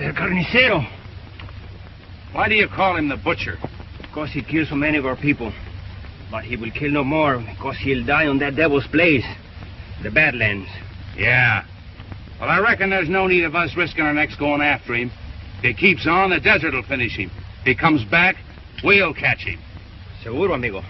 el carnicero. Why do you call him the butcher? Because he killed so many of our people. But he will kill no more, because he'll die on that devil's place, the Badlands. Yeah. Well, I reckon there's no need of us risking our necks going after him. If he keeps on, the desert will finish him. If he comes back, we'll catch him. Seguro, amigo.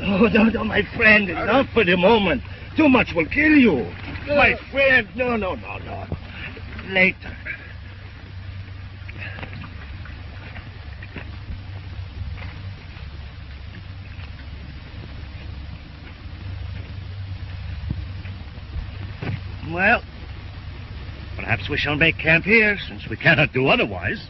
Oh, no, my friend, not for the moment. Too much will kill you. My friend, no. Later. Well, perhaps we shall make camp here, since we cannot do otherwise.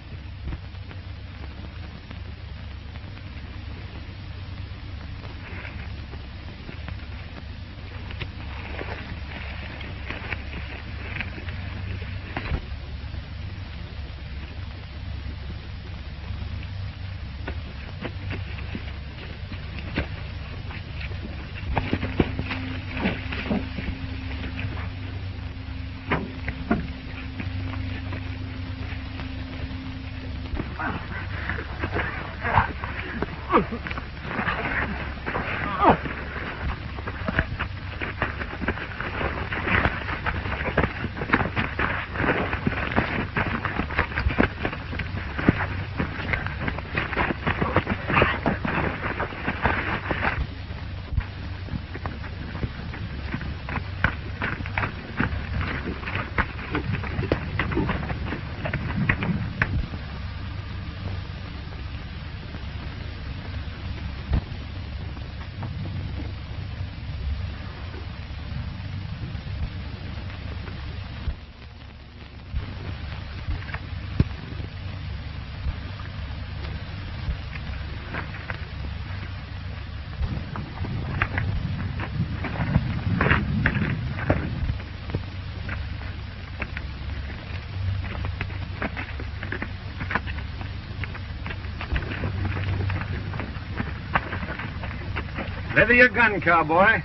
Leather your gun, cowboy.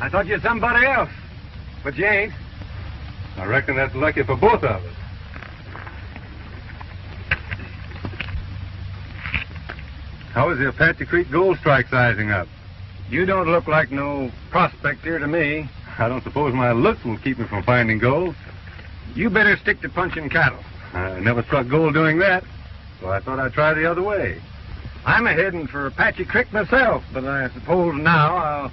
I thought you were somebody else, but you ain't. I reckon that's lucky for both of us. How is the Apache Creek gold strike sizing up? You don't look like no prospector to me. I don't suppose my looks will keep me from finding gold. You better stick to punching cattle. I never struck gold doing that, so I thought I'd try the other way. I'm a-heading for Apache Creek myself, but I suppose now I'll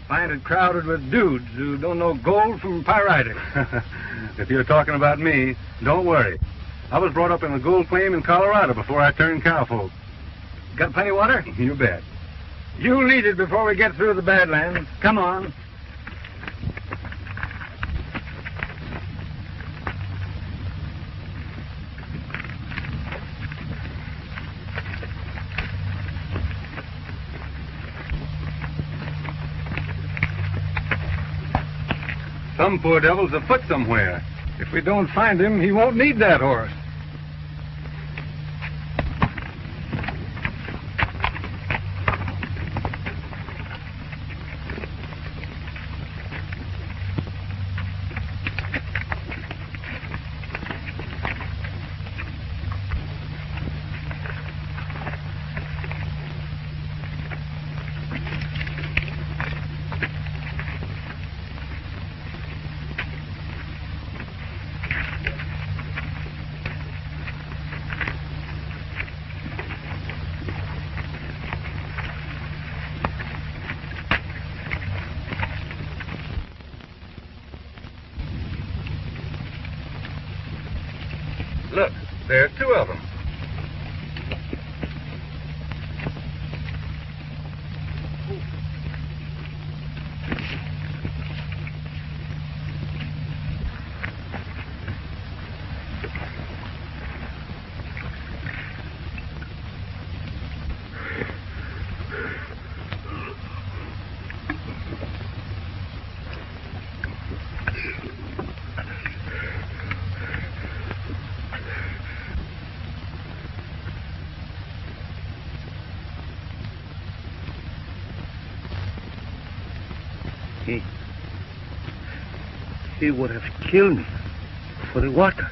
find it crowded with dudes who don't know gold from pyritic. If you're talking about me, don't worry. I was brought up in a gold claim in Colorado before I turned cowfolk. Got plenty of water? You bet. You lead it before we get through the Badlands. Come on. Some poor devil's afoot somewhere. If we don't find him, he won't need that horse. Look, there's two of them. He would have killed me for the water.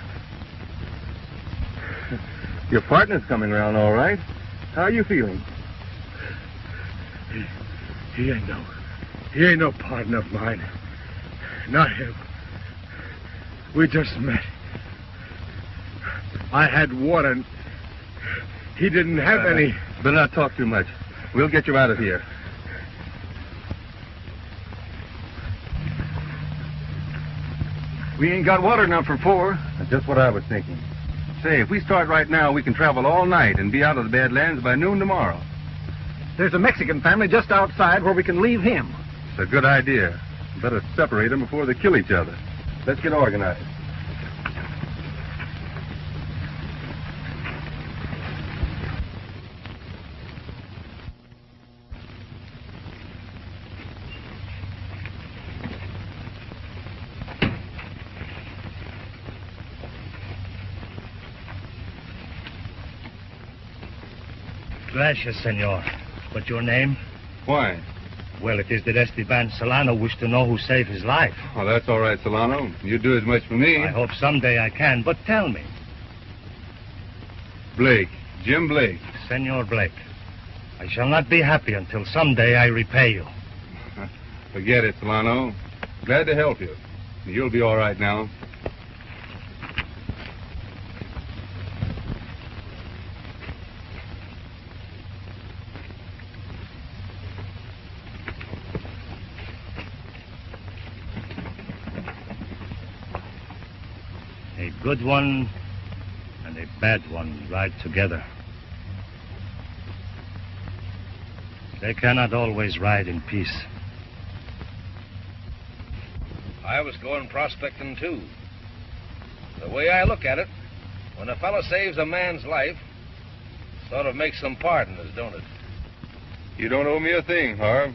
Your partner's coming around all right. How are you feeling? He ain't no partner of mine. Not him. We just met. I had water and he didn't have any. Better not talk too much. We'll get you out of here. We ain't got water enough for 4. That's just what I was thinking. Say, if we start right now, we can travel all night and be out of the Badlands by noon tomorrow. There's a Mexican family just outside where we can leave him. It's a good idea. Better separate them before they kill each other. Let's get organized. Gracias, senor. But your name? Why? Well, it is that Esteban Solano wished to know who saved his life. Oh, that's all right, Solano. You do as much for me. I hope someday I can, but tell me. Blake. Jim Blake. Senor Blake, I shall not be happy until someday I repay you. Forget it, Solano. Glad to help you. You'll be all right now. A good one and a bad one ride together. They cannot always ride in peace. I was going prospecting, too. The way I look at it, when a fellow saves a man's life, sort of makes some partners, don't it? You don't owe me a thing, Harve.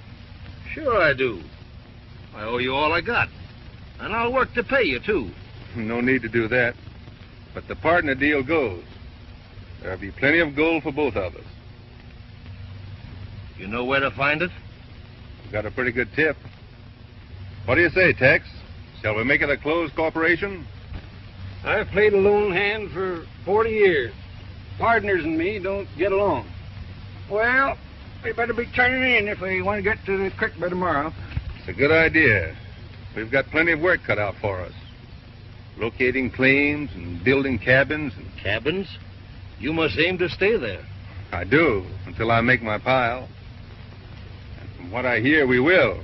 Sure I do. I owe you all I got. And I'll work to pay you, too. No need to do that. But the partner deal goes. There'll be plenty of gold for both of us. You know where to find it? We've got a pretty good tip. What do you say, Tex? Shall we make it a closed corporation? I've played a lone hand for 40 years. Partners and me don't get along. Well, we better be turning in if we want to get to the creek by tomorrow. It's a good idea. We've got plenty of work cut out for us. locating claims and building cabins. Cabins? You must aim to stay there. I do, until I make my pile. And from what I hear, we will.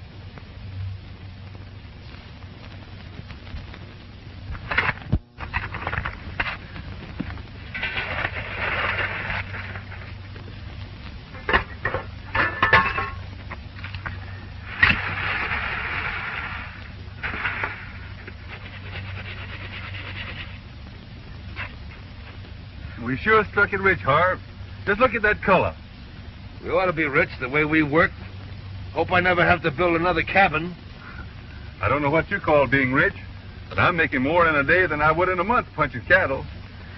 We sure struck it rich, Harve. Just look at that color. We ought to be rich the way we work. Hope I never have to build another cabin. I don't know what you call being rich, but I'm making more in a day than I would in a month punching cattle.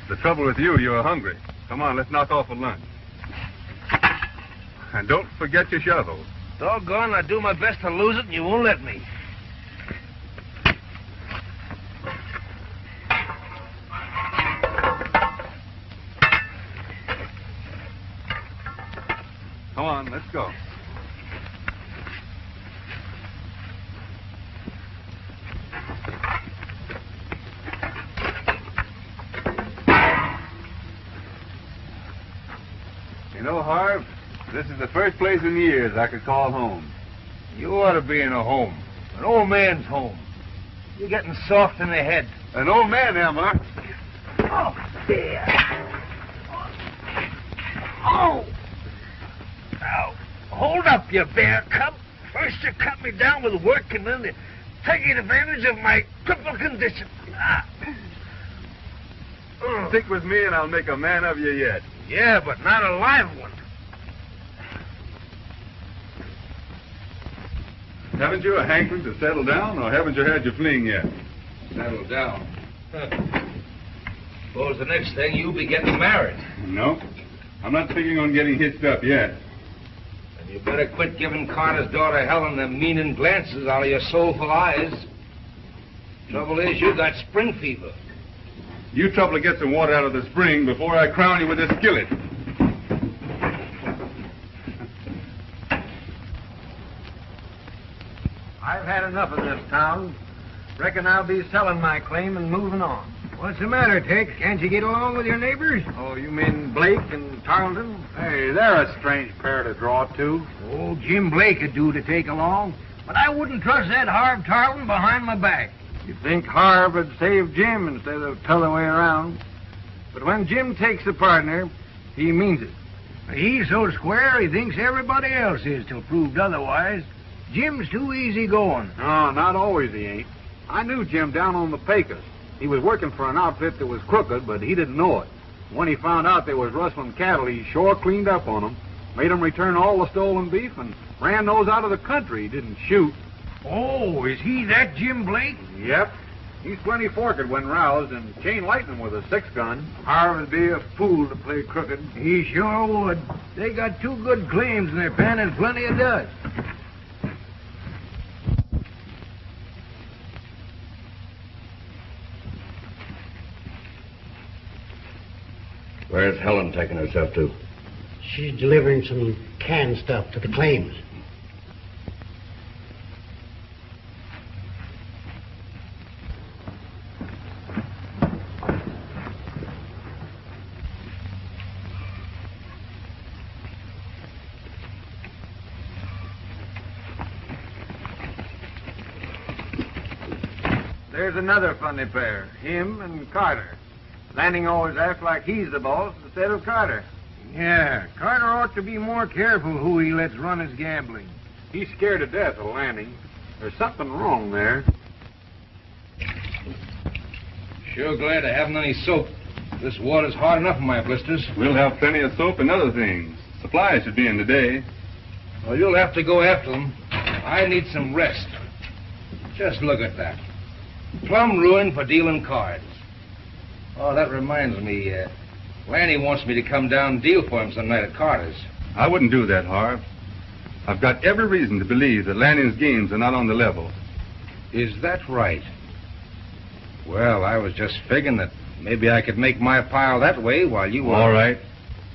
The trouble with you, you're hungry. Come on, let's knock off a lunch. And don't forget your shovel. Doggone, I do my best to lose it and you won't let me. Come on, let's go. You know, Harve, this is the first place in years I could call home. You ought to be in a home. An old man's home. You're getting soft in the head. An old man, am I? Oh, dear. Oh. Now, hold up, you bear cub. First you cut me down with work, and then you're taking advantage of my crippled condition. Stick with me and I'll make a man of you yet. Yeah, but not a live one. Haven't you a hankering to settle down, or haven't you had your fling yet? Settle down. Suppose the next thing you'll be getting married. No. I'm not figuring on getting hitched up yet. And you better quit giving Carter's daughter Helen them meaning glances out of your soulful eyes. Trouble is, you got spring fever. You trouble to get some water out of the spring before I crown you with this skillet. I've had enough of this town. Reckon I'll be selling my claim and moving on. What's the matter, Tex? Can't you get along with your neighbors? Oh, you mean Blake and Tarlton? Hey, they're a strange pair to draw to. Oh, Jim Blake would do to take along. But I wouldn't trust that Harve Tarlton behind my back. You'd think Harve would save Jim instead of t'other way around. But when Jim takes a partner, he means it. He's so square he thinks everybody else is till proved otherwise. Jim's too easy going. No, not always he ain't. I knew Jim down on the Pecos. He was working for an outfit that was crooked, but he didn't know it. When he found out they was rustling cattle, he sure cleaned up on them, made them return all the stolen beef, and ran those out of the country. He didn't shoot. Oh, is he that Jim Blake? Yep. He's plenty forked when roused, and chain lightning with a 6-gun. Harve would be a fool to play crooked. He sure would. They got 2 good claims in their pen and plenty of dust. Where's Helen taking herself to? She's delivering some canned stuff to the claims. There's another funny pair, him and Carter. Lanning always acts like he's the boss instead of Carter. Yeah, Carter ought to be more careful who he lets run his gambling. He's scared to death of Lanning. There's something wrong there. Sure glad I haven't any soap. This water's hard enough for my blisters. We'll have plenty of soap and other things. Supplies should be in today. Well, you'll have to go after them. I need some rest. Just look at that. Plumb ruined for dealing cards. Oh, that reminds me, Lanny wants me to come down and deal for him some night at Carter's. I wouldn't do that, Harve. I've got every reason to believe that Lanning's games are not on the level. Is that right? Well, I was just figuring that maybe I could make my pile that way while you were... All right.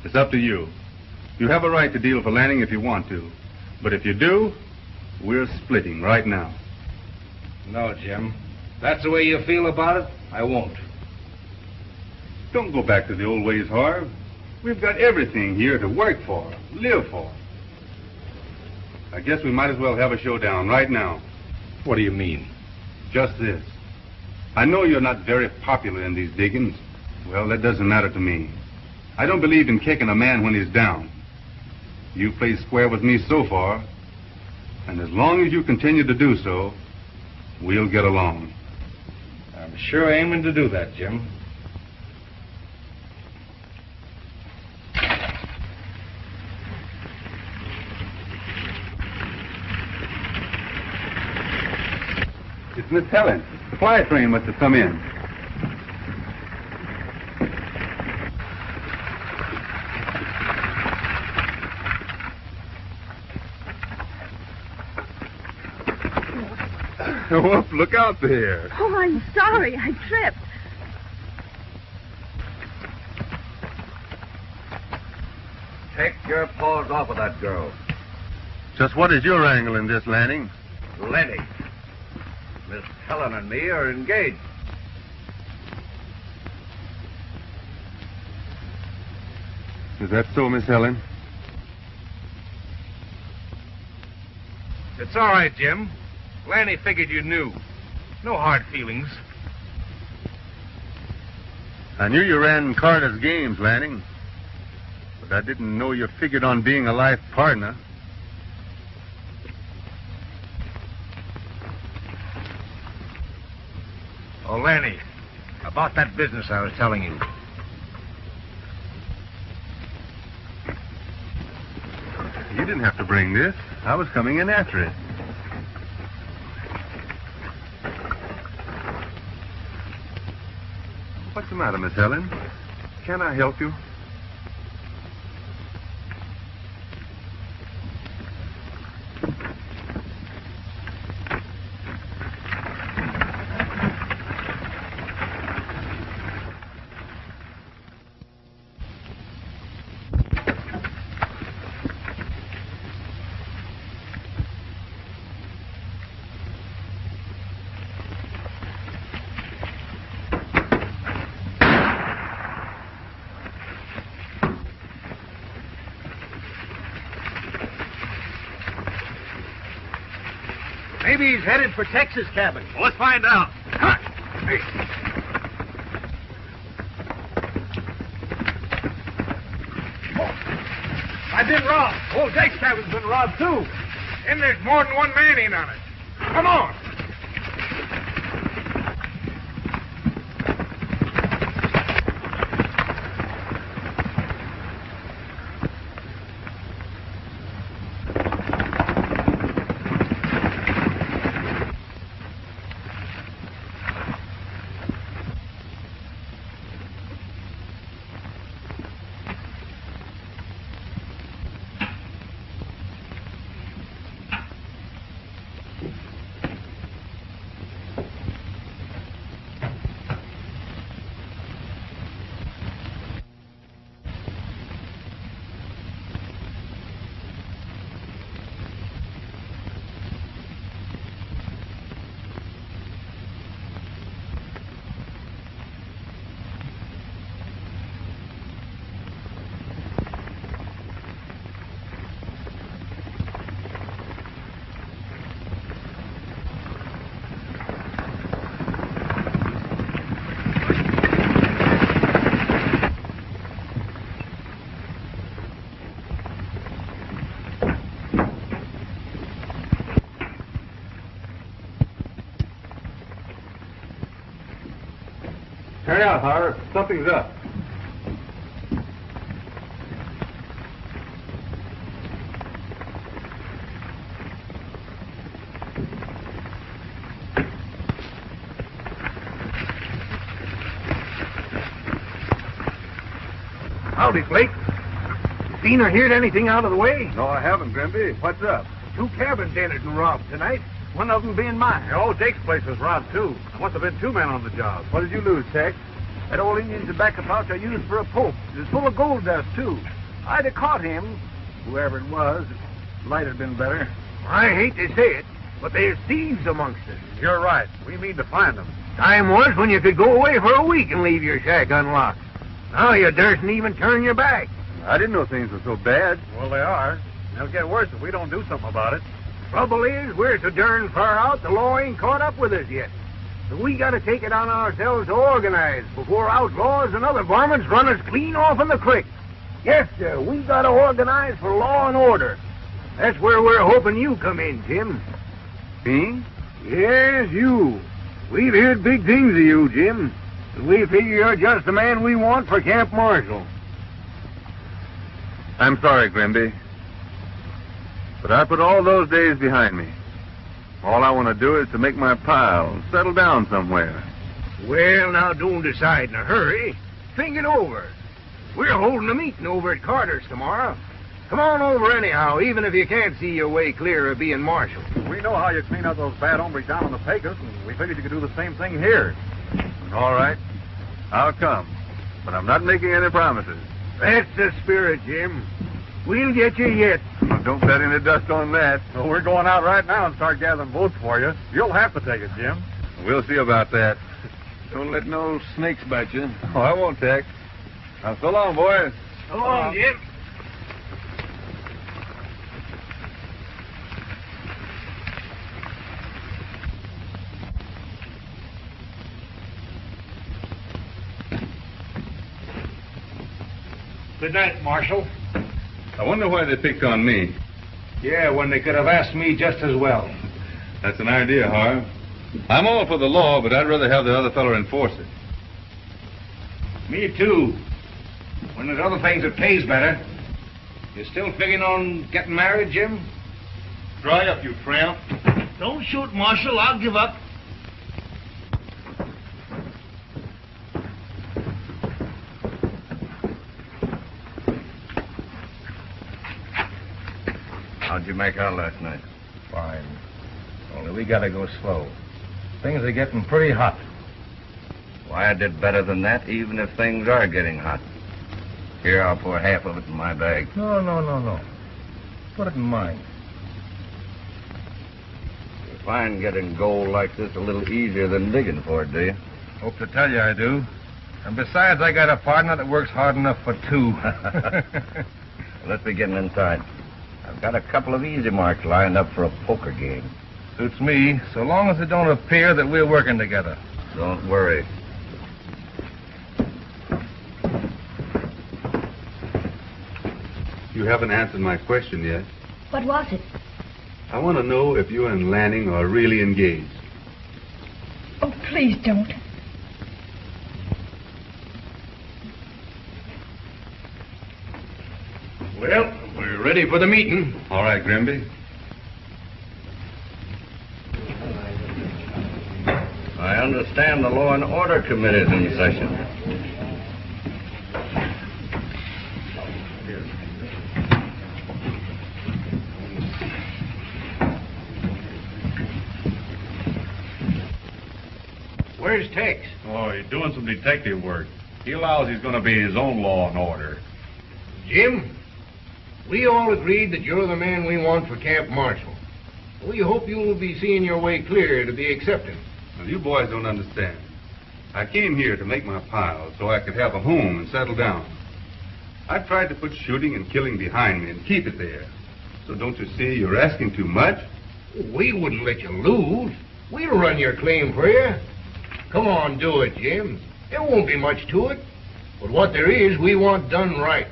It's up to you. You have a right to deal for Lanning if you want to. But if you do, we're splitting right now. No, Jim. that's the way you feel about it, I won't. Don't go back to the old ways, Harve. We've got everything here to work for, live for. I guess we might as well have a showdown right now. What do you mean? Just this. I know you're not very popular in these diggings. Well, that doesn't matter to me. I don't believe in kicking a man when he's down. You played square with me so far, and as long as you continue to do so, we'll get along. I'm sure aiming to do that, Jim. It's Miss Helen. The fly train must have come in. Whoop, look out there. Oh, I'm sorry. I tripped. Take your paws off of that girl. Just what is your angle in this, Lanning? Lenny. Miss Helen and me are engaged. Is that so, Miss Helen? It's all right, Jim. Lanny figured you knew. No hard feelings. I knew you ran Carter's games, Lanning. But I didn't know you figured on being a life partner. Oh, Lanny, about that business I was telling you. You didn't have to bring this. I was coming in after it. What's the matter, Miss Helen? Can I help you? Maybe he's headed for Texas cabin. Well, let's find out. I've been robbed. Old Jake's cabin's been robbed, too. And there's more than one man in on it. Come on. Turn out, Harve. Something's up. Howdy, Flake. Seen or heard anything out of the way? No, I haven't, Grimby. What's up? 2 cabins entered and robbed tonight. One of them being mine. Old Jake's place was robbed, too. There must have been 2 men on the job. What did you lose, Tex? That old Indian tobacco pouch I used for a poke. It was full of gold dust, too. I'd have caught him, whoever it was. If light had been better. I hate to say it. But there's thieves amongst us. You're right. We mean to find them. Time was when you could go away for a week and leave your shack unlocked. Now you dursn't even turn your back. I didn't know things were so bad. Well, they are. They'll get worse if we don't do something about it. Trouble is, we're so darn far out, the law ain't caught up with us yet. So we gotta take it on ourselves to organize before outlaws and other varmints run us clean off in the creek. Yes, sir, we gotta organize for law and order. That's where we're hoping you come in, Jim. Me? Yes, you. We've heard big things of you, Jim. And we figure you're just the man we want for camp marshal. I'm sorry, Grimby. But I put all those days behind me. All I want to do is to make my pile and settle down somewhere. Well, now, don't decide in a hurry. Think it over. We're holding a meeting over at Carter's tomorrow. Come on over anyhow, even if you can't see your way clear of being marshal. We know how you clean out those bad hombres down on the Pecos, and we figured you could do the same thing here. All right. I'll come. But I'm not making any promises. That's the spirit, Jim. We'll get you yet. Don't bet any dust on that. Well, we're going out right now and start gathering votes for you. You'll have to take it, Jim. We'll see about that. Don't let no snakes bite you. Oh, I won't, Tex. Now, so long, boys. So long, Jim. Good night, Marshal. I wonder why they picked on me. Yeah, when they could have asked me just as well. That's an idea, Harve. I'm all for the law, but I'd rather have the other fellow enforce it. Me too. When there's other things that pays better. You still figuring on getting married, Jim? Dry up, you tramp. Don't shoot, Marshal. I'll give up. How'd you make out last night? Fine. Only we gotta go slow. Things are getting pretty hot. Why, I did better than that, even if things are getting hot. Here, I'll pour half of it in my bag. No. Put it in mine. You find getting gold like this a little easier than digging for it, do you? Hope to tell you I do. And besides, I got a partner that works hard enough for two. Let's be getting inside. I've got a couple of easy marks lined up for a poker game. Suits me, so long as it don't appear that we're working together. Don't worry. You haven't answered my question yet. What was it? I want to know if you and Lanning are really engaged. Oh, please don't. Well, we're ready for the meeting. All right, Grimby. I understand the Law and Order Committee is in session. Where's Tex? Oh, he's doing some detective work. He allows he's going to be his own law and order. Jim, we all agreed that you're the man we want for camp marshal. We hope you'll be seeing your way clear to be accepted. Well, you boys don't understand. I came here to make my pile so I could have a home and settle down. I tried to put shooting and killing behind me and keep it there. So don't you see you're asking too much? We wouldn't let you lose. We'll run your claim for you. Come on, do it, Jim. There won't be much to it. But what there is, we want done right.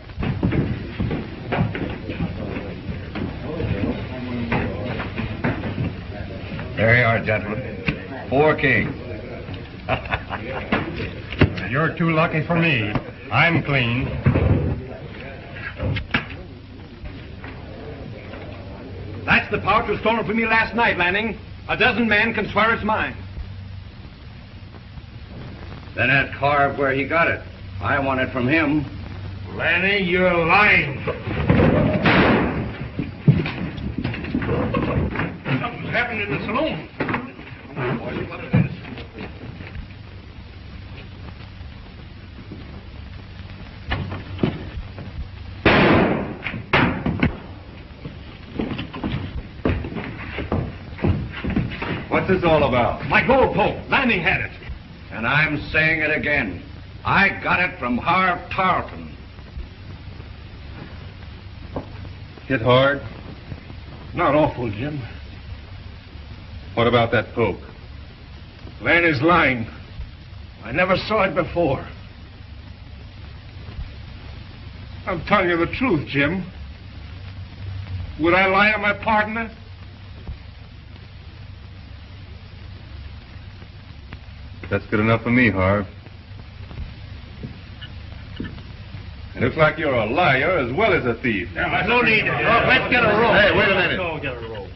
There you are, gentlemen. 4 kings. You're too lucky for me. I'm clean. That's the pouch was stolen from me last night, Lanning. A dozen men can swear it's mine. Then ask Harve where he got it. I want it from him. Lanny, you're lying. Something's happened in the saloon. Boy, what it is. What's this all about? My gold pole. Lanning had it. And I'm saying it again. I got it from Harve Tarlton. Hit hard? Not awful, Jim. What about that poke? Lanny's lying. I never saw it before. I'm telling you the truth, Jim. Would I lie on my partner? That's good enough for me, Harve. It looks like you're a liar as well as a thief. No need to. Let's get a roll. Hey, wait a minute. Go get a roll.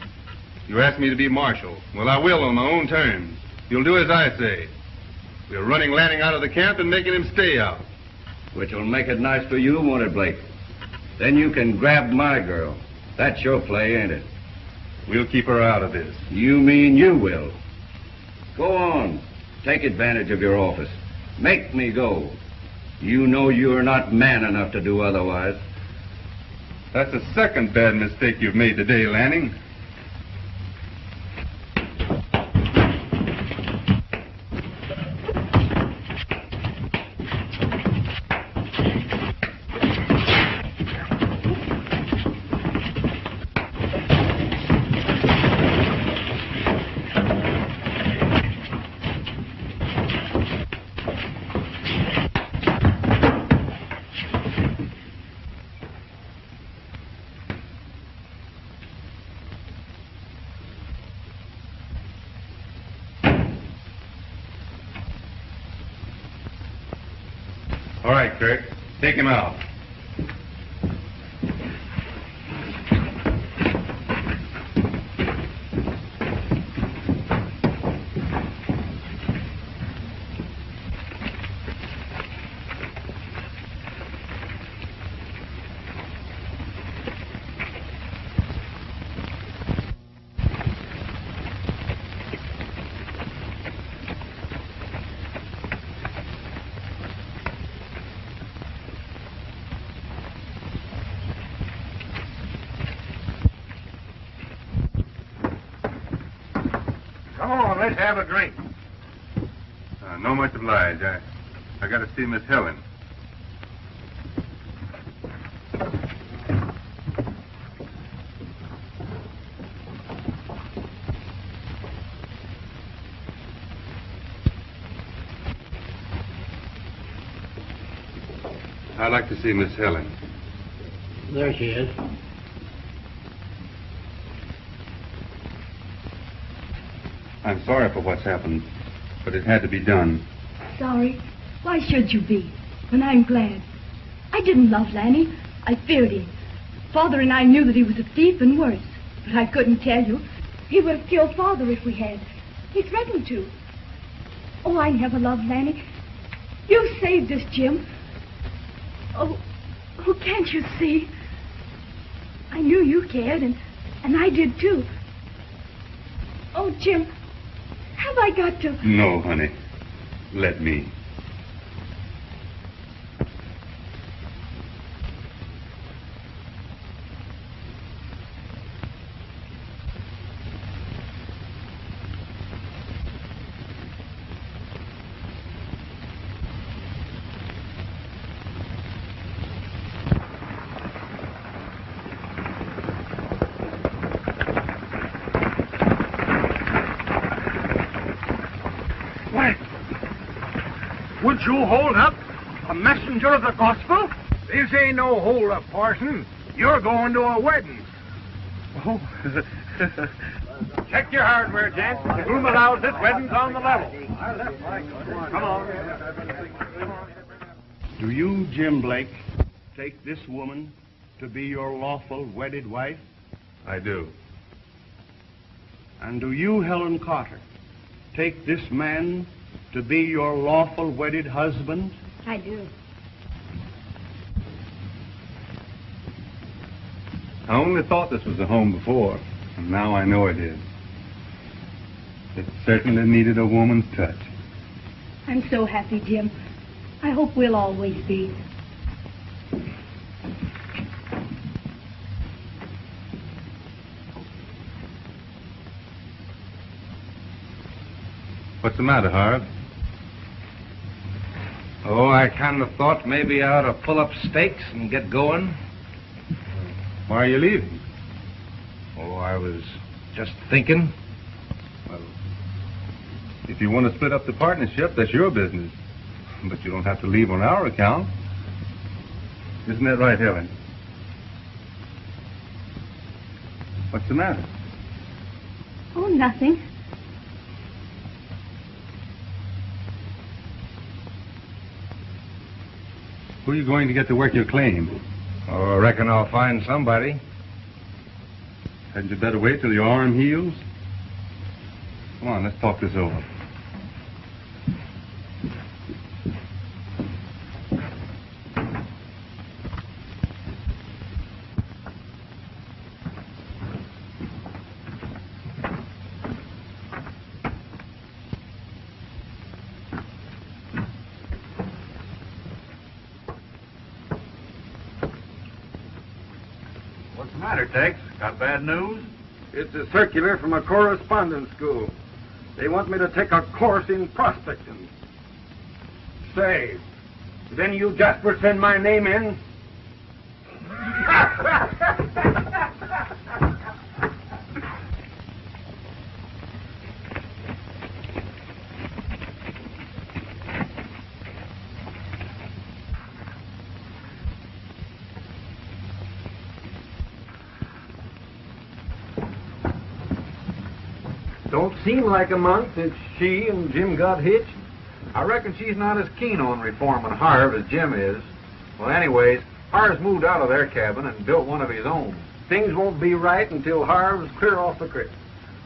You asked me to be marshal. Well, I will on my own terms. You'll do as I say. We're running Lanning out of the camp and making him stay out. Which will make it nice for you, won't it, Blake? Then you can grab my girl. That's your play, ain't it? We'll keep her out of this. You mean you will. Go on. Take advantage of your office. Make me go. You know you're not man enough to do otherwise. That's the second bad mistake you've made today, Lanning. All right, Kirk. Take him out. Come on, let's have a drink. No much obliged. I got to see Miss Helen. I'd like to see Miss Helen. There she is. I'm sorry for what's happened, but it had to be done. Sorry? Why should you be? When I'm glad. I didn't love Lanny. I feared him. Father and I knew that he was a thief and worse. But I couldn't tell you. He would have killed Father if we had. He threatened to. Oh, I never loved Lanny. You saved us, Jim. Oh, can't you see? I knew you cared, and I did too. Oh, Jim, have I got to... No, honey. Let me. Would you hold up? A messenger of the gospel? This ain't no hold-up, Parson. You're going to a wedding. Oh. Check your hardware, gents. The room allows this wedding's on the level. Come on. Do you, Jim Blake, take this woman to be your lawful wedded wife? I do. And do you, Helen Carter, take this man to be your lawful wedded husband? I do. I only thought this was a home before, and now I know it is. It certainly needed a woman's touch. I'm so happy, Jim. I hope we'll always be. What's the matter, Harve? Oh, I kind of thought maybe I ought to pull up stakes and get going. Why are you leaving? Oh, I was just thinking. Well, if you want to split up the partnership, that's your business. But you don't have to leave on our account. Isn't that right, Helen? What's the matter? Oh, nothing. Who are you going to get to work your claim? Oh, I reckon I'll find somebody. Hadn't you better wait till your arm heals? Come on, let's talk this over. What's the matter, Tex? Got bad news? It's a circular from a correspondence school. They want me to take a course in prospecting. Say, then you Jasper send my name in? Don't seem like a month since she and Jim got hitched. I reckon she's not as keen on reforming Harve as Jim is. Well, anyways, Harve's moved out of their cabin and built one of his own. Things won't be right until Harve's clear off the creek.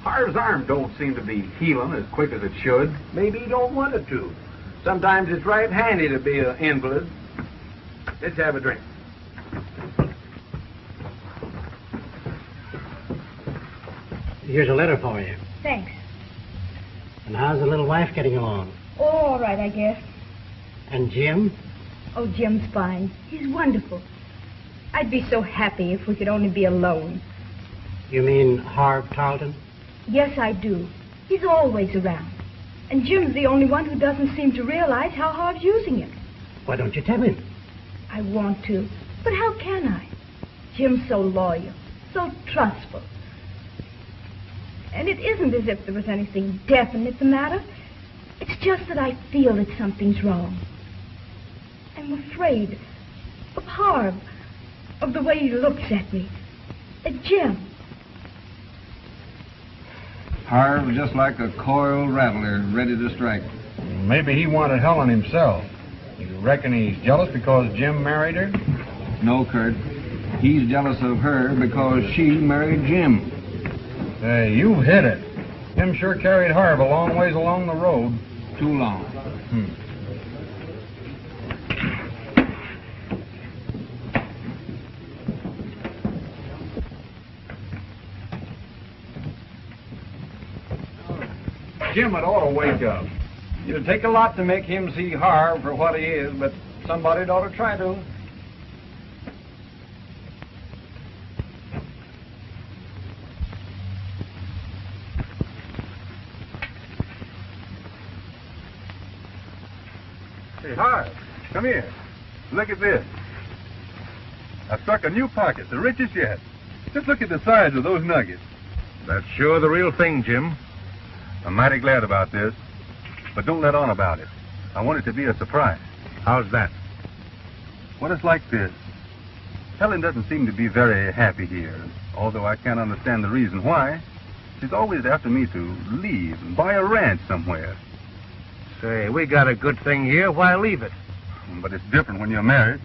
Harve's arm don't seem to be healing as quick as it should. Maybe he don't want it to. Sometimes it's right handy to be an invalid. Let's have a drink. Here's a letter for you. Thanks. And how's the little wife getting along? Oh, all right, I guess. And Jim? Oh, Jim's fine. He's wonderful. I'd be so happy if we could only be alone. You mean Harve Tarlton? Yes, I do. He's always around. And Jim's the only one who doesn't seem to realize how Harve's using it. Why don't you tell him? I want to, but how can I? Jim's so loyal, so trustful. And it isn't as if there was anything definite the matter. It's just that I feel that something's wrong. I'm afraid of Harve, of the way he looks at me, at Jim. Harve's just like a coiled rattler, ready to strike. Maybe he wanted Helen himself. You reckon he's jealous because Jim married her? No, Kurt. He's jealous of her because she married Jim. Hey, you've hit it. Jim sure carried Harve a long ways along the road. Too long. Jim had ought to wake up. It'd take a lot to make him see Harve for what he is, but somebody'd ought to try to. Hey, Harve, come here. Look at this. I struck a new pocket, the richest yet. Just look at the size of those nuggets. That's sure the real thing, Jim. I'm mighty glad about this, but don't let on about it. I want it to be a surprise. How's that? Well, it's like this. Helen doesn't seem to be very happy here, although I can't understand the reason why. She's always after me to leave and buy a ranch somewhere. Say, we got a good thing here. Why leave it? But it's different when you're married.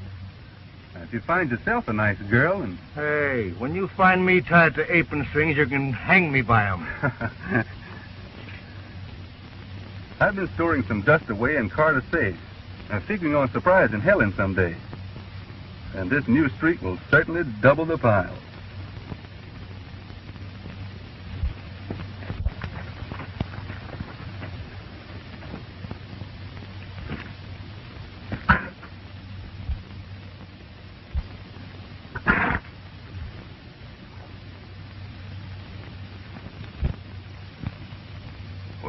If you find yourself a nice girl and... Hey, when you find me tied to apron strings, you can hang me by 'em. I've been storing some dust away in Carter's safe. I'm figuring on surprising Helen someday. And this new streak will certainly double the pile.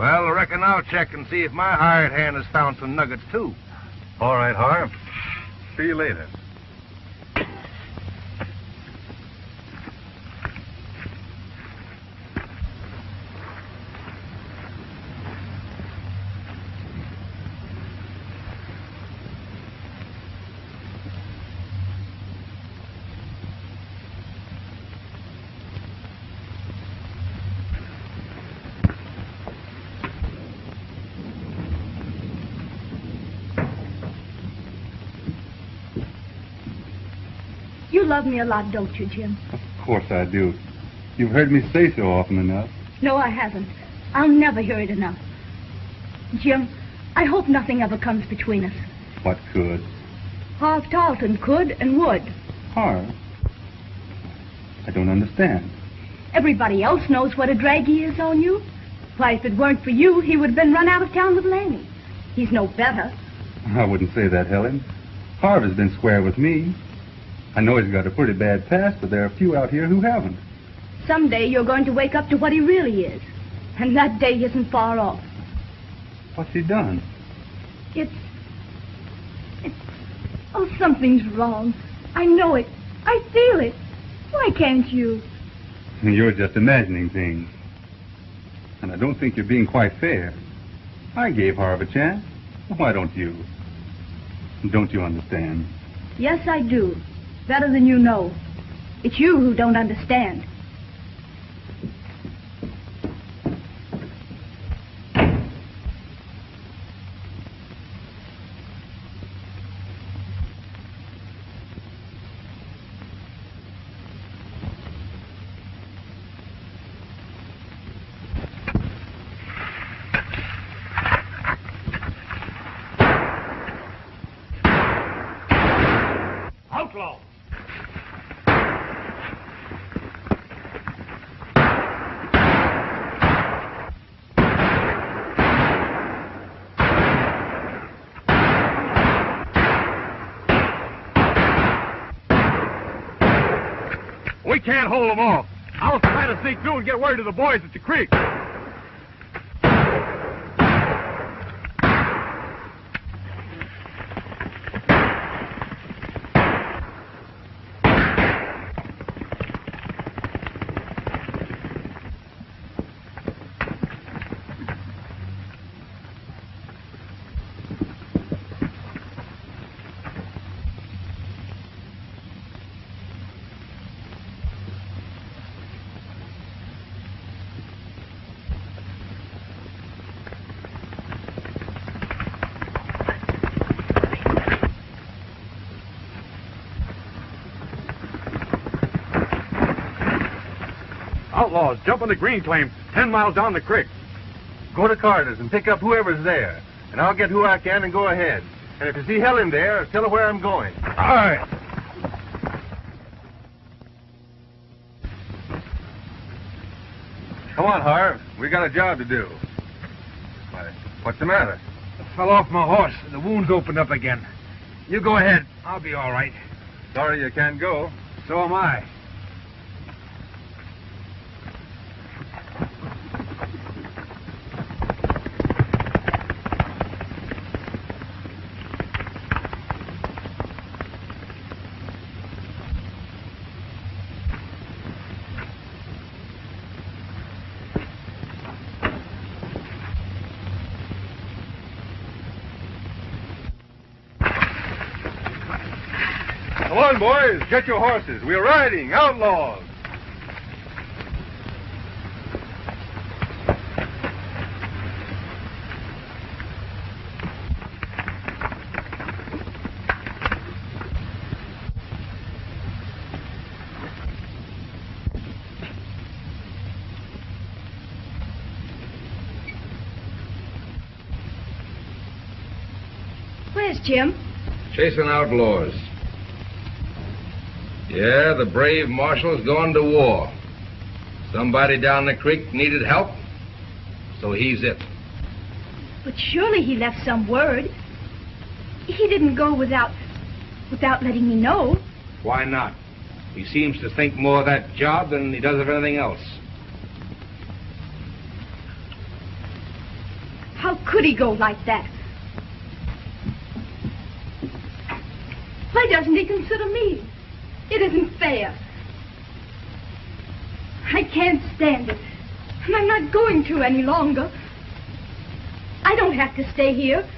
Well, I reckon I'll check and see if my hired hand has found some nuggets, too. All right, Harve. See you later. You love me a lot, don't you, Jim? Of course I do. You've heard me say so often enough. No, I haven't. I'll never hear it enough. Jim, I hope nothing ever comes between us. What could? Harve Tarlton could and would. Harve? I don't understand. Everybody else knows what a drag he is on you. Why, if it weren't for you, he would have been run out of town with Lanny. He's no better. I wouldn't say that, Helen. Harve has been square with me. I know he's got a pretty bad past, but there are a few out here who haven't. Someday you're going to wake up to what he really is. And that day isn't far off. What's he done? Oh, something's wrong. I know it. I feel it. Why can't you? You're just imagining things. And I don't think you're being quite fair. I gave Harve a chance. Why don't you? Don't you understand? Yes, I do. Better than you know. It's you who don't understand. Outlaw! We can't hold them off. I was trying to sneak through and get word to the boys at the creek. Outlaws jumping the green claim 10 miles down the creek. Go to Carter's and pick up whoever's there. And I'll get who I can and go ahead. And if you see Helen there, tell her where I'm going. All right. Come on, Harve. We got a job to do. What's the matter? I fell off my horse. The wound's opened up again. You go ahead. I'll be all right. Sorry you can't go. So am I. Come on, boys. Get your horses. We're riding. Outlaws. Where's Jim? Chasing outlaws. Yeah, the brave marshal's gone to war. Somebody down the creek needed help, so he's it. But surely he left some word. He didn't go without letting me know. Why not? He seems to think more of that job than he does of anything else. How could he go like that? Why doesn't he consider me? It isn't fair. I can't stand it. And I'm not going to any longer. I don't have to stay here.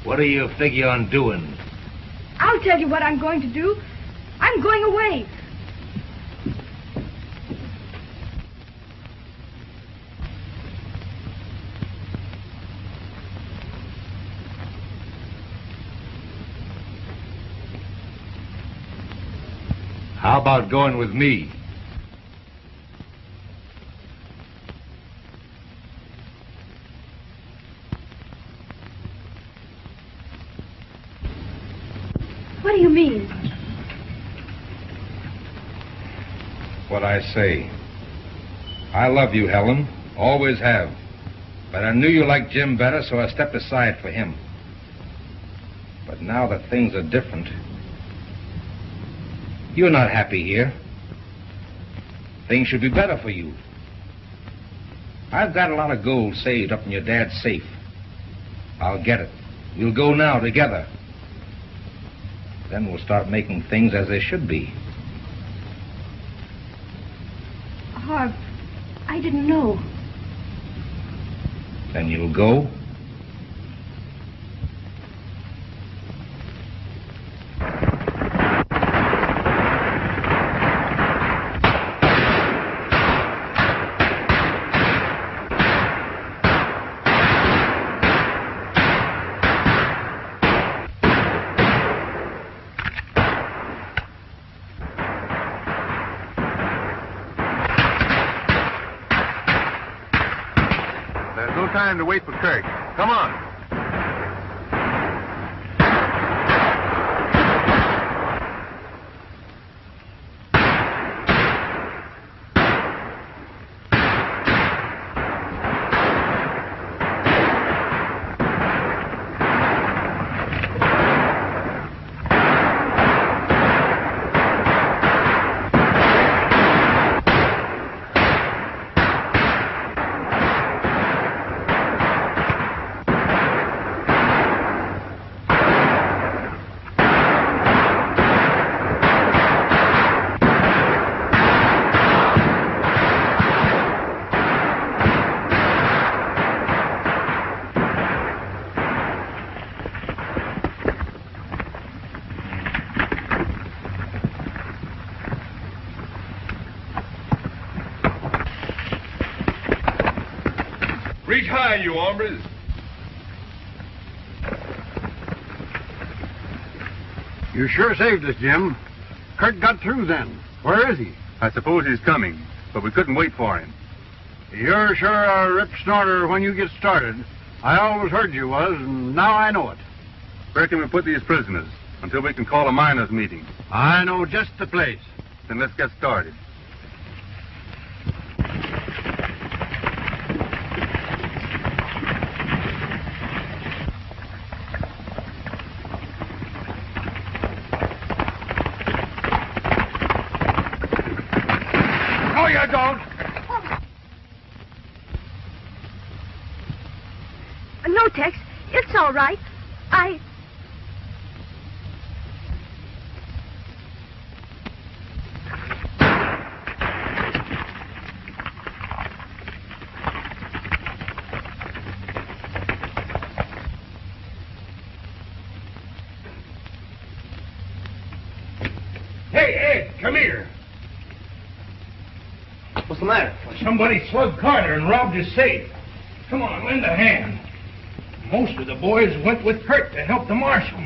What do you figure on doing? I'll tell you what I'm going to do. I'm going away. How about going with me? What do you mean? What I say. I love you, Helen. Always have. But I knew you liked Jim better, so I stepped aside for him. But now that things are different, you're not happy here. Things should be better for you. I've got a lot of gold saved up in your dad's safe. I'll get it. We'll go now together. Then we'll start making things as they should be. Harve, I didn't know. Then you'll go? Time to wait for Kirk. Come on. Reach high, you hombres. You sure saved us, Jim. Kurt got through then. Where is he? I suppose he's coming, but we couldn't wait for him. You're sure a rip snorter when you get started. I always heard you was, and now I know it. Where can we put these prisoners until we can call a miners' meeting? I know just the place. Then let's get started. No, you don't. No, Tex. It's all right. Hey, Ed, come here. What's the matter? Somebody slugged Carter and robbed his safe. Come on, lend a hand. Most of the boys went with Kurt to help the marshal.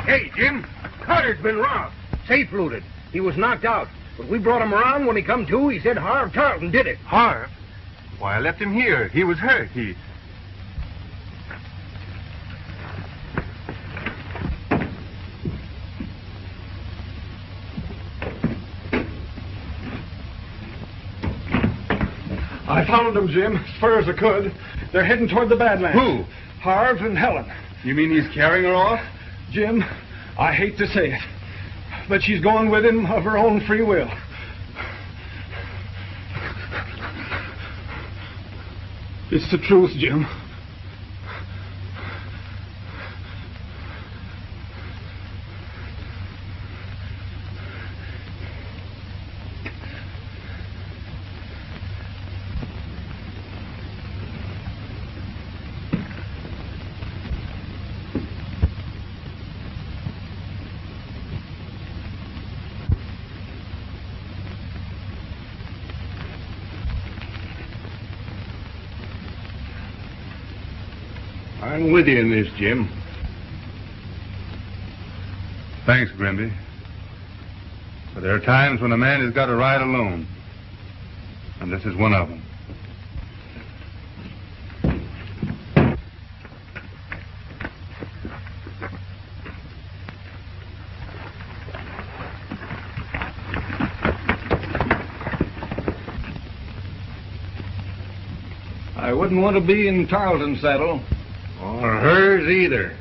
Hey, Jim, Carter's been robbed. Safe looted. He was knocked out. But we brought him around. When he come to, he said Harve Tarlton did it. Harve? Why, I left him here. He was hurt. I followed them, Jim, as far as I could. They're heading toward the Badlands. Who? Harve and Helen. You mean he's carrying her off? Jim, I hate to say it, but she's going with him of her own free will. It's the truth, Jim. I'm with you in this, Jim. Thanks, Grimby. But there are times when a man has got to ride alone. And this is one of them. I wouldn't want to be in Tarleton's saddle. Or hers either.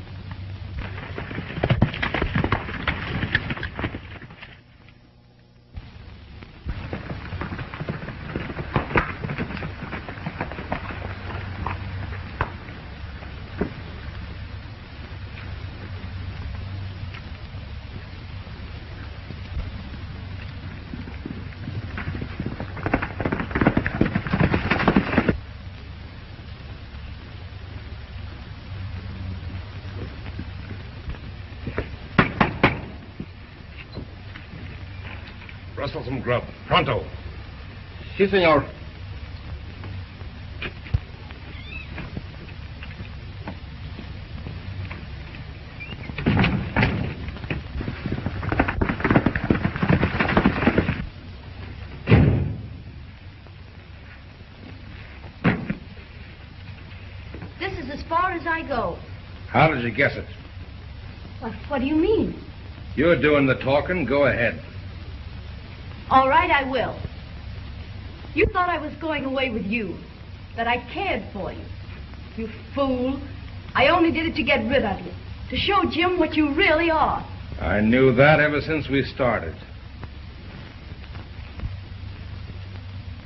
Rustle some grub. Pronto. Si, senor. This is as far as I go. How did you guess it? What do you mean? You're doing the talking. Go ahead. All right, I will. You thought I was going away with you, that I cared for you. You fool. I only did it to get rid of you, to show Jim what you really are. I knew that ever since we started.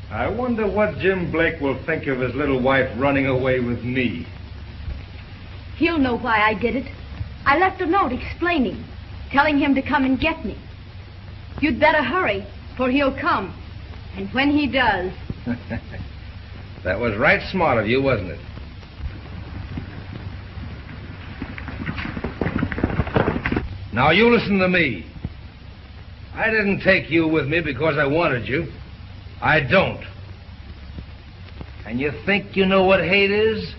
I wonder what Jim Blake will think of his little wife running away with me. He'll know why I did it. I left a note explaining, telling him to come and get me. You'd better hurry, for he'll come. And when he does... That was right smart of you, wasn't it? Now, you listen to me. I didn't take you with me because I wanted you. I don't. And you think you know what hate is?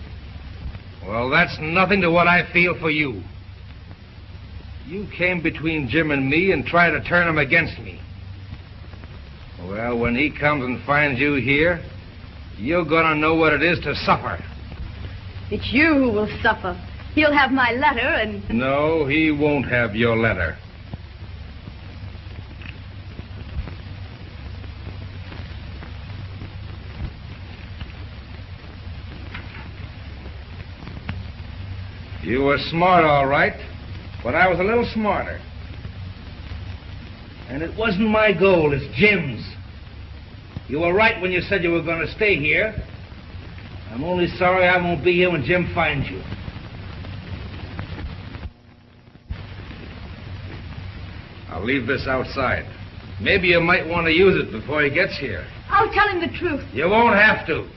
Well, that's nothing to what I feel for you. You came between Jim and me and tried to turn him against me. Well, when he comes and finds you here, you're gonna know what it is to suffer. It's you who will suffer. He'll have my letter and... No, he won't have your letter. You were smart, all right, but I was a little smarter. And it wasn't my goal, it's Jim's. You were right when you said you were going to stay here. I'm only sorry I won't be here when Jim finds you. I'll leave this outside. Maybe you might want to use it before he gets here. I'll tell him the truth. You won't have to.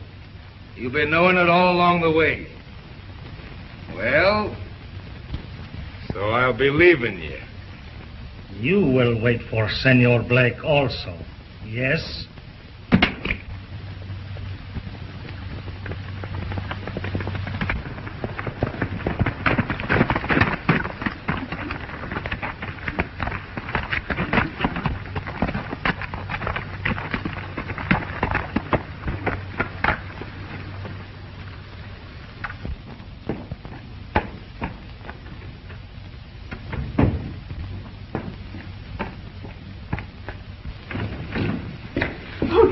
You've been knowing it all along the way. Well, so I'll be leaving you. You will wait for Senor Blake also, yes?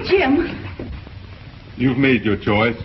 Jim. You've made your choice.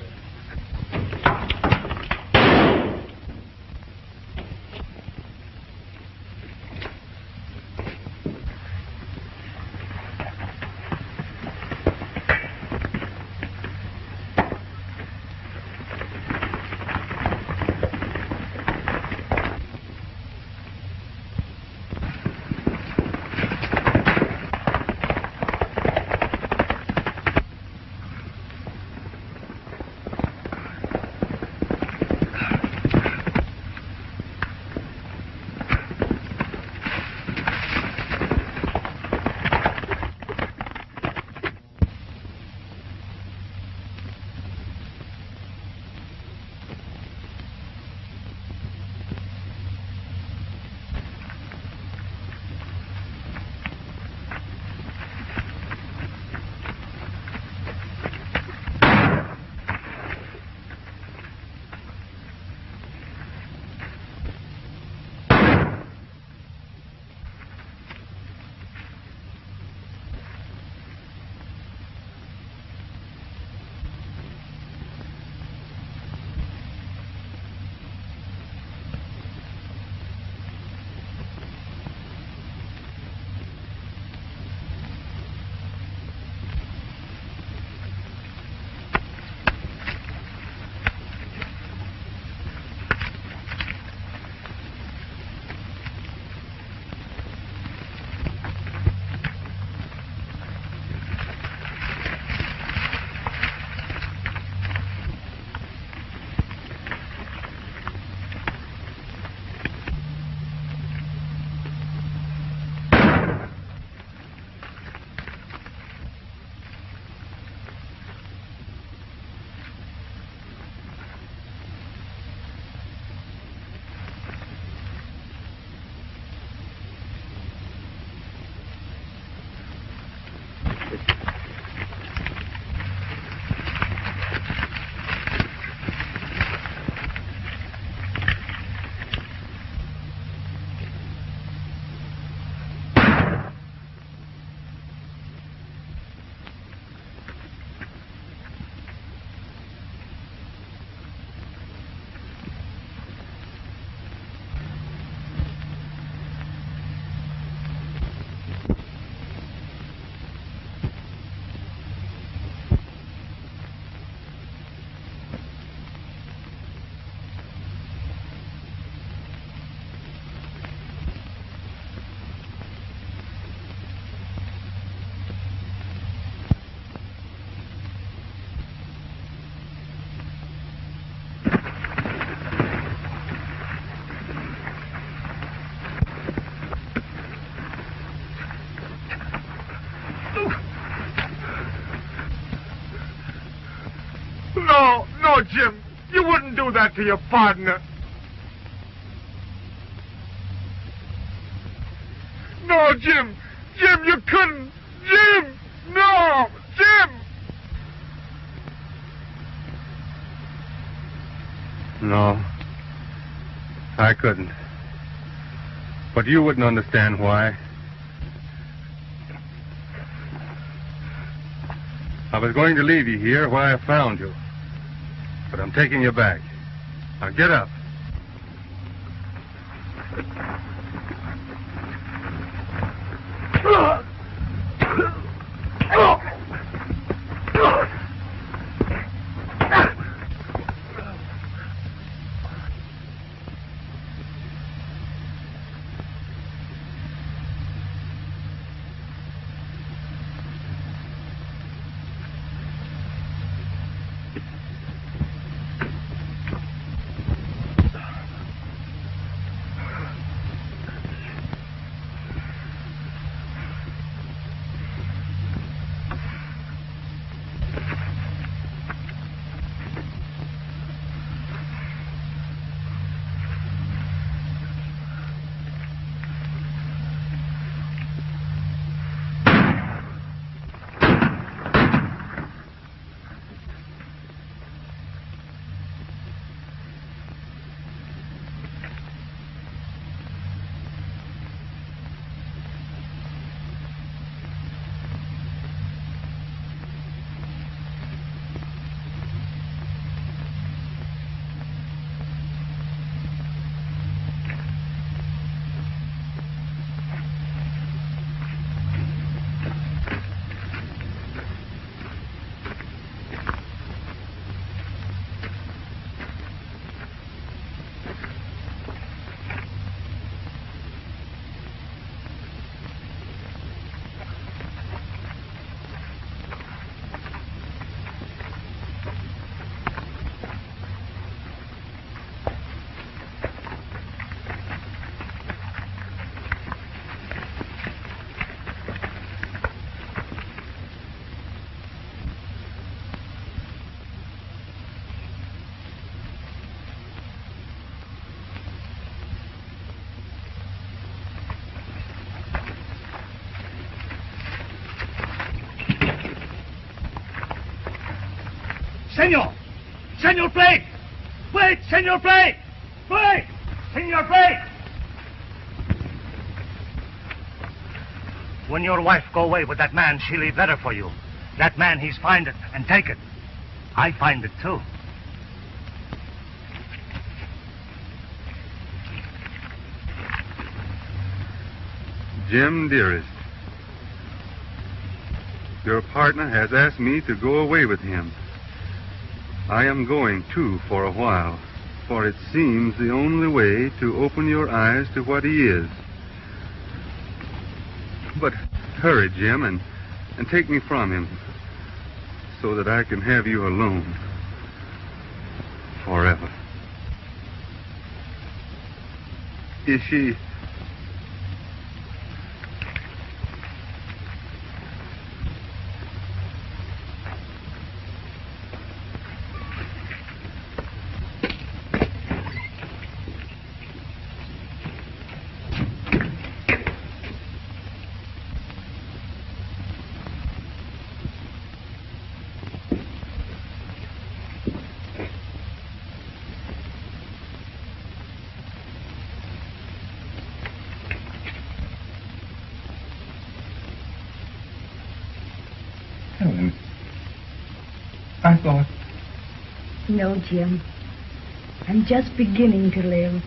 No, Jim. You wouldn't do that to your partner. No, Jim. Jim, you couldn't. Jim! No! Jim! No, I couldn't. But you wouldn't understand why. I was going to leave you here where I found you. But I'm taking you back. Now get up. Senor! Senor Blake! Wait, Senor Blake! Blake! Senor Blake! When your wife go away with that man, she leave letter for you. That man, he's find it and take it. I find it too. Jim, dearest, your partner has asked me to go away with him. I am going, too, for a while, for it seems the only way to open your eyes to what he is. But hurry, Jim, and take me from him, so that I can have you alone forever. Is she... Helen, I thought... No, Jim. I'm just beginning to live.